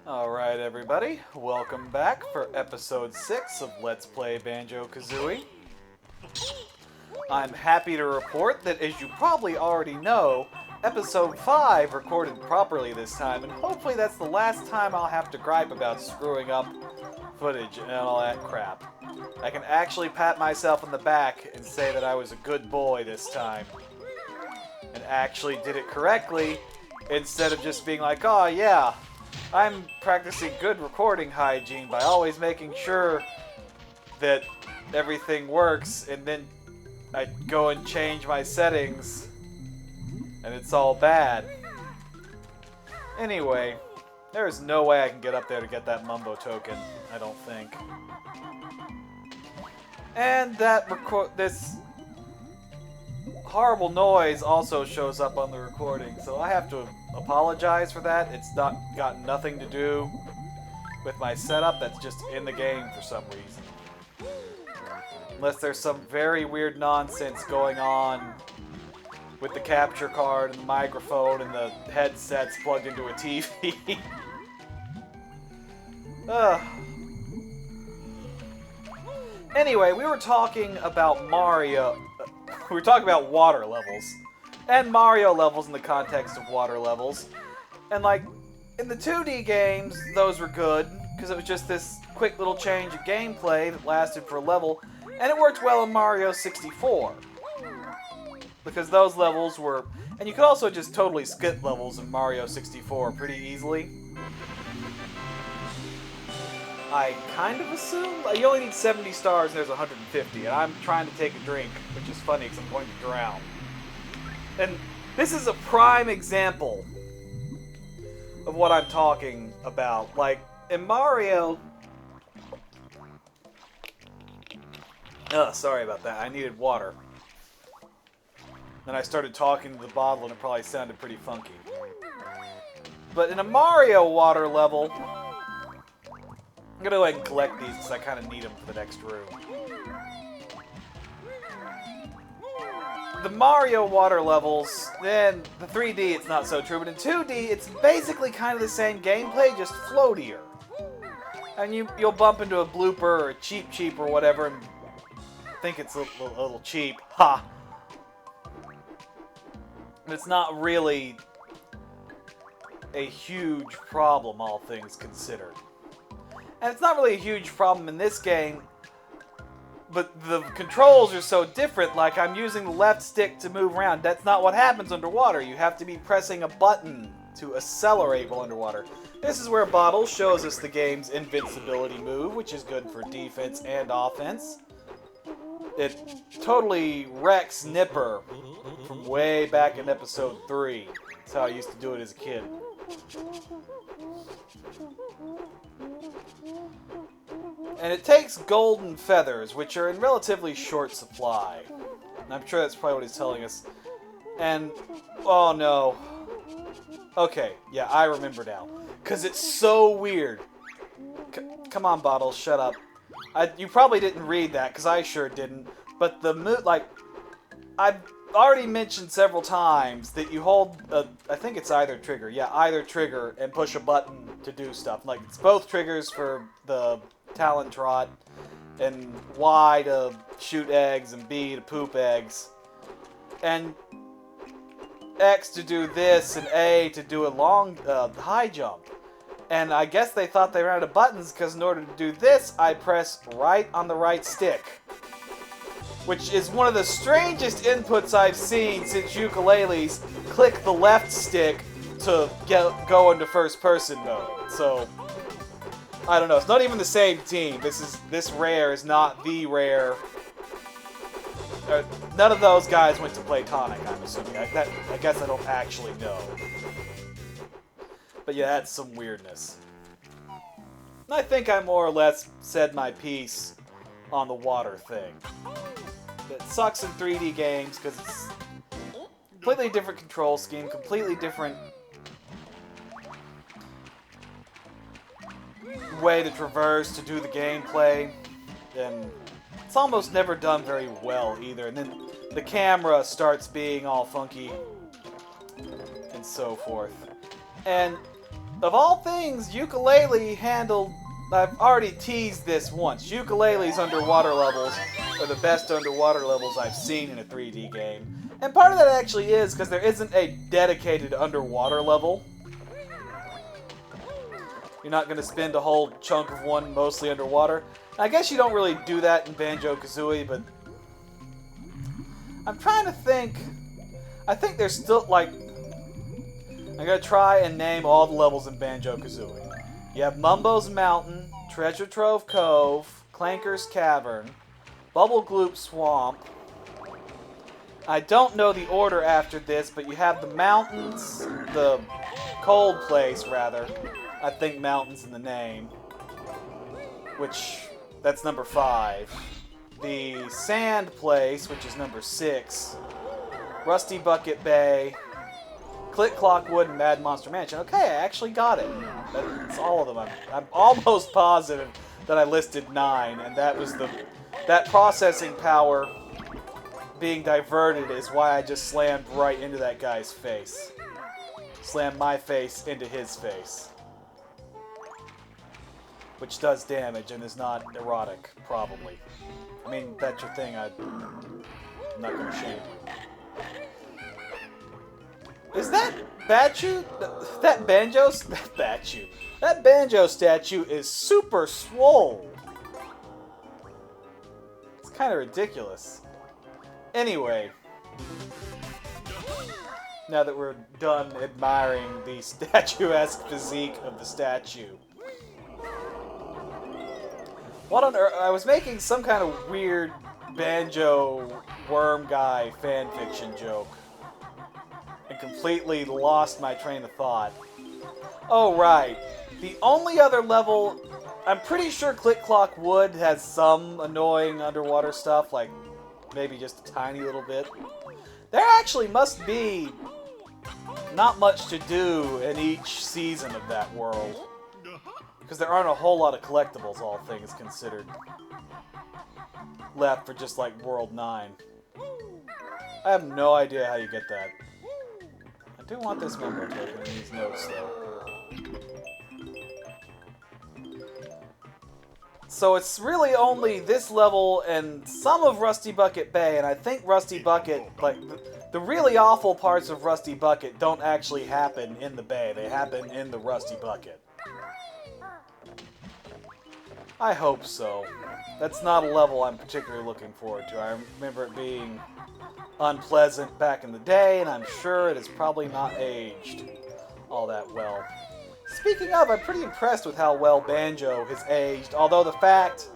Alright everybody, welcome back for episode 6 of Let's Play Banjo Kazooie. I'm happy to report that, as you probably already know, episode 5 recorded properly this time, and hopefully that's the last time I'll have to gripe about screwing up footage and all that crap. I can actually pat myself on the back and say that I was a good boy this time, and actually did it correctly, instead of just being like, oh yeah, I'm practicing good recording hygiene by always making sure that everything works, and then I go and change my settings, and it's all bad. Anyway, there's no way I can get up there to get that Mumbo token, I don't think. And this horrible noise also shows up on the recording, so I have to apologize for that. It's not got nothing to do with my setup. That's just in the game for some reason. Unless there's some very weird nonsense going on with the capture card and the microphone and the headsets plugged into a TV. Anyway, we were talking about Mario. We were talking about water levels. And Mario levels in the context of water levels. And like, in the 2D games, those were good, because it was just this quick little change of gameplay that lasted for a level, and it worked well in Mario 64. Because those levels were... And you could also just totally skip levels in Mario 64 pretty easily. I kind of assume you only need 70 stars and there's 150, and I'm trying to take a drink, which is funny because I'm going to drown. And this is a prime example of what I'm talking about. Like, in Mario... sorry about that. I needed water. Then I started talking to the bottle and it probably sounded pretty funky. But in a Mario water level... I'm going to go ahead and collect these because I kind of need them for the next room. The Mario water levels, then the 3D it's not so true, but in 2D it's basically kind of the same gameplay, just floatier. And you'll bump into a blooper or a cheap or whatever and think it's a little cheap. Ha! But it's not really a huge problem, all things considered. And it's not really a huge problem in this game, but the controls are so different. Like, I'm using the left stick to move around. That's not what happens underwater. You have to be pressing a button to accelerate while underwater. This is where Bottle shows us the game's invincibility move, which is good for defense and offense. It totally wrecks Nipper from way back in episode 3. That's how I used to do it as a kid. And it takes golden feathers, which are in relatively short supply. And I'm sure that's probably what he's telling us. And, oh no. Okay, yeah, I remember now. Because it's so weird. Come on, Bottles, shut up. You probably didn't read that, because I sure didn't. But I've already mentioned several times that you hold, I think it's either trigger. Yeah, either trigger and push a button to do stuff. Like, it's both triggers for the Talon Trot, and Y to shoot eggs, and B to poop eggs. And X to do this, and A to do a long, high jump. And I guess they thought they ran out of buttons, because in order to do this, I press right on the right stick. Which is one of the strangest inputs I've seen since Yooka Laylee's click the left stick to go into first person mode. So, I don't know. It's not even the same team. This rare is not the rare. None of those guys went to Playtonic, I'm assuming. I guess I don't actually know. But yeah, that's some weirdness. And I think I more or less said my piece on the water thing. It sucks in 3D games because it's completely different control scheme, completely different way to traverse, to do the gameplay, and it's almost never done very well either. And then the camera starts being all funky and so forth. And of all things, Yooka Laylee handled... I've already teased this once. Yooka Laylee's underwater levels are the best underwater levels I've seen in a 3D game. And part of that actually is because there isn't a dedicated underwater level. You're not going to spend a whole chunk of one mostly underwater. I guess you don't really do that in Banjo Kazooie, but... I'm trying to think... I think there's still, like... I'm going to try and name all the levels in Banjo Kazooie. You have Mumbo's Mountain, Treasure Trove Cove, Clanker's Cavern, Bubble Gloop Swamp. I don't know the order after this, but you have the mountains, the cold place, rather. I think mountains in the name. Which, that's number 5. The sand place, which is number 6. Rusty Bucket Bay. Click Clock Wood and Mad Monster Mansion. Okay, I actually got it. That's all of them. I'm almost positive that I listed 9, and that was that processing power being diverted is why I just slammed right into that guy's face. Slammed my face into his face. Which does damage and is not erotic, probably. I mean, that's your thing. I'm not going to shame you. Is that Bachu? That Banjo? Bachu. That Banjo statue is super swole. It's kind of ridiculous. Anyway. Now that we're done admiring the statuesque physique of the statue. What on earth? I was making some kind of weird Banjo worm guy fanfiction joke. And completely lost my train of thought. Oh, right. The only other level... I'm pretty sure Click Clock Wood has some annoying underwater stuff, like maybe just a tiny little bit. There actually must be not much to do in each season of that world. Because there aren't a whole lot of collectibles, all things considered, left for just like World 9. I have no idea how you get that. I do want this Mumbo token in these notes, though. So it's really only this level and some of Rusty Bucket Bay, and I think Rusty Bucket, like, the really awful parts of Rusty Bucket don't actually happen in the bay. They happen in the Rusty Bucket. I hope so. That's not a level I'm particularly looking forward to. I remember it being unpleasant back in the day, and I'm sure it has probably not aged all that well. Speaking of, I'm pretty impressed with how well Banjo has aged, although the fact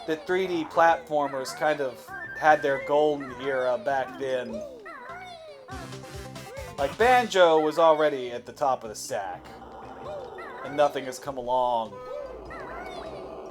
that 3D platformers kind of had their golden era back then. Like, Banjo was already at the top of the stack, and nothing has come along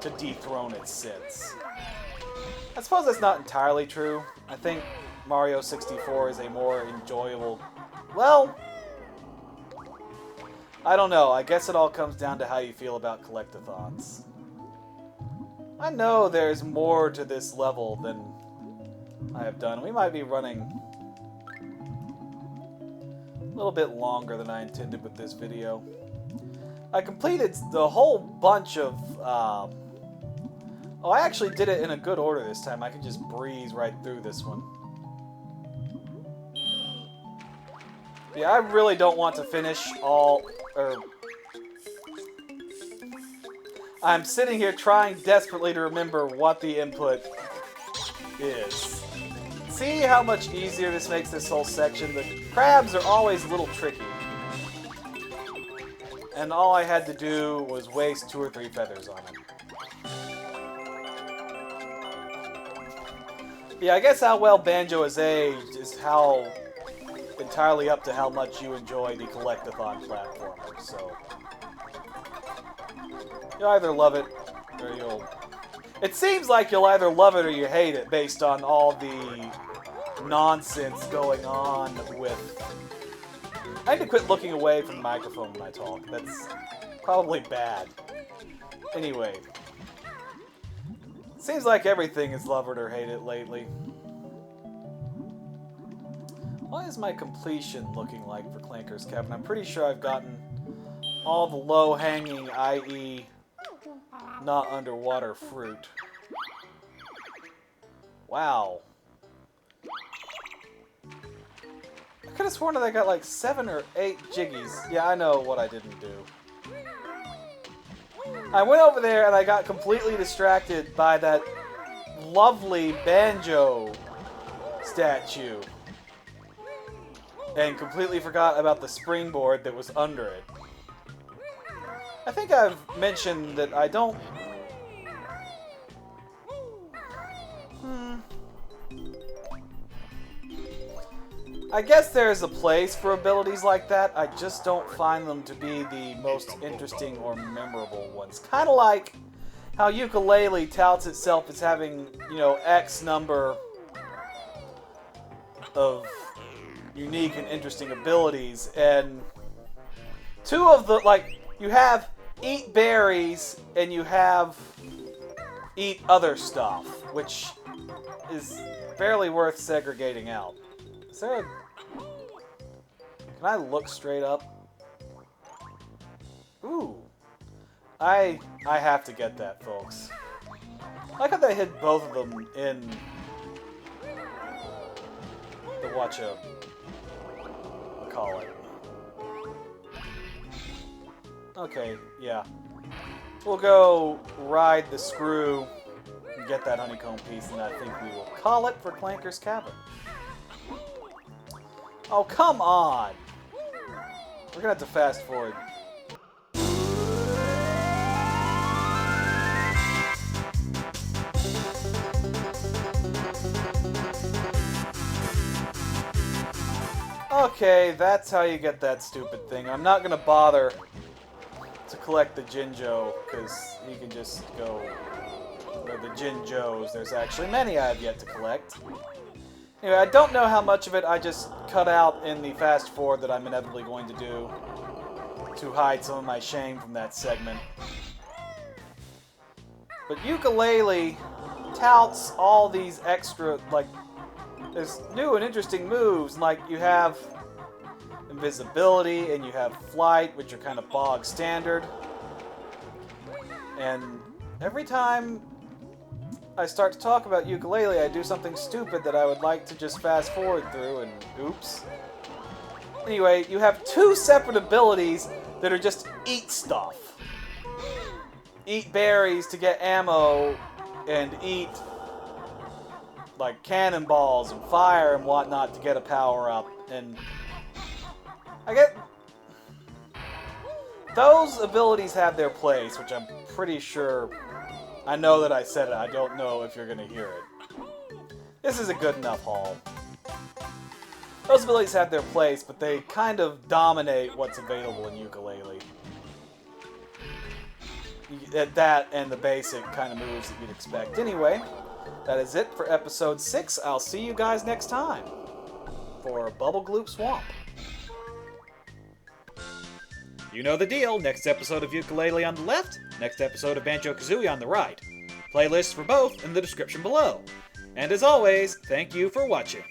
to dethrone it since. I suppose that's not entirely true. I think Mario 64 is a more enjoyable... Well, I don't know. I guess it all comes down to how you feel about collectathons. I know there's more to this level than I have done. We might be running a little bit longer than I intended with this video. I completed the whole bunch of... Oh, I actually did it in a good order this time. I can just breeze right through this one. Yeah, I really don't want to finish all... I'm sitting here trying desperately to remember what the input is. See how much easier this makes this whole section? The crabs are always a little tricky. And all I had to do was waste 2 or 3 feathers on them. Yeah, I guess how well Banjo has aged is how entirely up to how much you enjoy the collectathon platformer, so you'll either love it or you'll... It seems like you'll either love it or you hate it based on all the nonsense going on with... I need to quit looking away from the microphone when I talk. That's probably bad. Anyway. Seems like everything is love it or hate it lately. What is my completion looking like for Clanker's Cavern? I'm pretty sure I've gotten all the low-hanging, i.e. not underwater fruit. Wow. I could have sworn that I got like 7 or 8 jiggies. Yeah, I know what I didn't do. I went over there and I got completely distracted by that lovely banjo statue. And completely forgot about the springboard that was under it. I think I've mentioned that I don't... I guess there's a place for abilities like that. I just don't find them to be the most interesting or memorable ones. Kind of like how Yooka Laylee touts itself as having, you know, X number of unique and interesting abilities, and 2 of the, like, you have eat berries and you have eat other stuff, which is barely worth segregating out. Is there a... Can I look straight up? Ooh. I have to get that, folks. I like how they hid both of them in the watcha call it. Okay, yeah. We'll go ride the screw and get that honeycomb piece, and I think we will call it for Clanker's Cavern. Oh, come on! We're gonna have to fast forward. Okay, that's how you get that stupid thing. I'm not gonna bother to collect the Jinjo, because he can just go... Or the Jinjos. There's actually many I have yet to collect. Anyway, I don't know how much of it I just cut out in the fast forward that I'm inevitably going to do to hide some of my shame from that segment. But Yooka Laylee touts all these extra, like, there's new and interesting moves, like you have invisibility and you have flight, which are kind of bog standard. And every time I start to talk about Yooka Laylee, I do something stupid that I would like to just fast forward through, and oops. Anyway, you have 2 separate abilities that are just eat stuff. Eat berries to get ammo, and eat like cannonballs and fire and whatnot to get a power-up. And I get... Those abilities have their place, which I'm pretty sure... I know that I said it, I don't know if you're gonna hear it. This is a good enough haul. Those abilities have their place, but they kind of dominate what's available in Yooka Laylee. That and the basic kind of moves that you'd expect. Anyway, that is it for episode 6. I'll see you guys next time for Bubble Gloop Swamp. You know the deal. Next episode of Yooka Laylee on the left, next episode of Banjo Kazooie on the right. Playlists for both in the description below. And as always, thank you for watching.